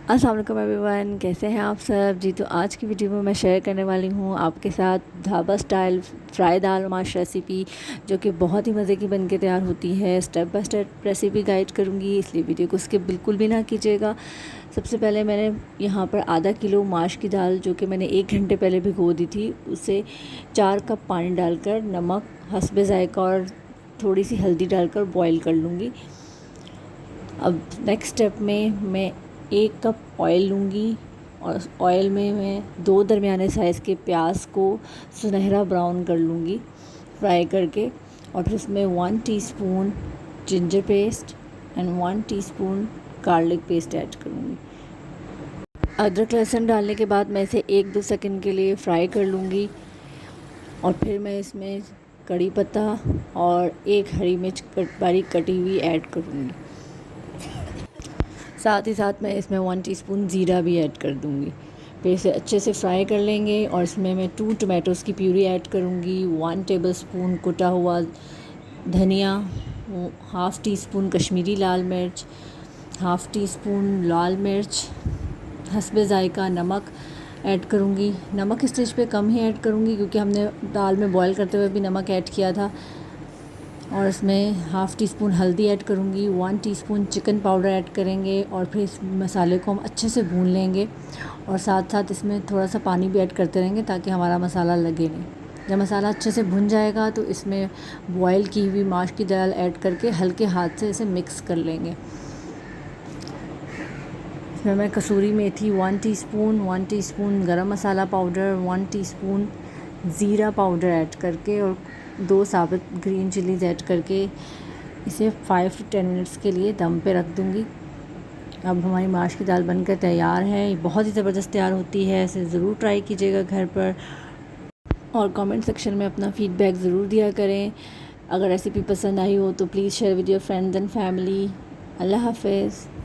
अस्सलाम वालेकुम एवरीवन, कैसे हैं आप सब जी। तो आज की वीडियो में मैं शेयर करने वाली हूँ आपके साथ ढाबा स्टाइल फ्राई दाल माश रेसिपी, जो कि बहुत ही मज़े की बनके तैयार होती है। Step by step recipe guide करूँगी, इसलिए वीडियो को स्किप बिल्कुल भी ना कीजिएगा। सबसे पहले मैंने यहाँ पर आधा किलो माश की दाल, जो कि मैंने 1 घंटे पहले भिगो दी थी, उसे 4 कप पानी डालकर नमक हस्बे ज़ायक़ा और थोड़ी सी हल्दी डालकर बॉईल कर लूँगी। अब नेक्स्ट स्टेप में मैं 1 कप ऑयल लूँगी और ऑयल में मैं 2 दरमियाने साइज़ के प्याज को सुनहरा ब्राउन कर लूँगी फ्राई करके। और फिर उसमें 1 teaspoon ginger paste and 1 teaspoon garlic paste add करूँगी। अदरक लहसुन डालने के बाद मैं इसे 1-2 सेकंड के लिए फ्राई कर लूँगी और फिर मैं इसमें कड़ी पत्ता और 1 हरी मिर्च बारीक कटी हुई ऐड करूँगी। साथ ही साथ मैं इसमें 1 टीस्पून ज़ीरा भी ऐड कर दूँगी। फिर इसे अच्छे से फ्राई कर लेंगे और इसमें मैं 2 टमाटोज़ की प्यूरी ऐड करूँगी, 1 टेबलस्पून कुटा हुआ धनिया, हाफ़ टी स्पून कश्मीरी लाल मिर्च, हाफ़ टी स्पून लाल मिर्च, हस्बे ज़ायक़ा नमक ऐड करूँगी। नमक इस स्टेज पे कम ही ऐड करूँगी क्योंकि हमने दाल में बॉईल करते हुए भी नमक ऐड किया था। और इसमें हाफ़ टी स्पून हल्दी ऐड करूँगी, 1 टीस्पून चिकन पाउडर ऐड करेंगे और फिर इस मसाले को हम अच्छे से भून लेंगे और साथ साथ इसमें थोड़ा सा पानी भी ऐड करते रहेंगे ताकि हमारा मसाला लगे नहीं। जब मसाला अच्छे से भुन जाएगा तो इसमें बॉयल की हुई माश की दाल ऐड करके हल्के हाथ से इसे मिक्स कर लेंगे। इसमें मैं कसूरी मेथी 1 टीस्पून गरम मसाला पाउडर, 1 टीस्पून ज़ीरा पाउडर ऐड करके और 2 साबुत ग्रीन चिलीज़ ऐड करके इसे 5 to 10 मिनट्स के लिए दम पे रख दूँगी। अब हमारी माश की दाल बनकर तैयार है। ये बहुत ही ज़बरदस्त तैयार होती है, इसे ज़रूर ट्राई कीजिएगा घर पर और कमेंट सेक्शन में अपना फ़ीडबैक ज़रूर दिया करें। अगर रेसिपी पसंद आई हो तो please share with your friends and family. अल्लाह हाफ़िज़।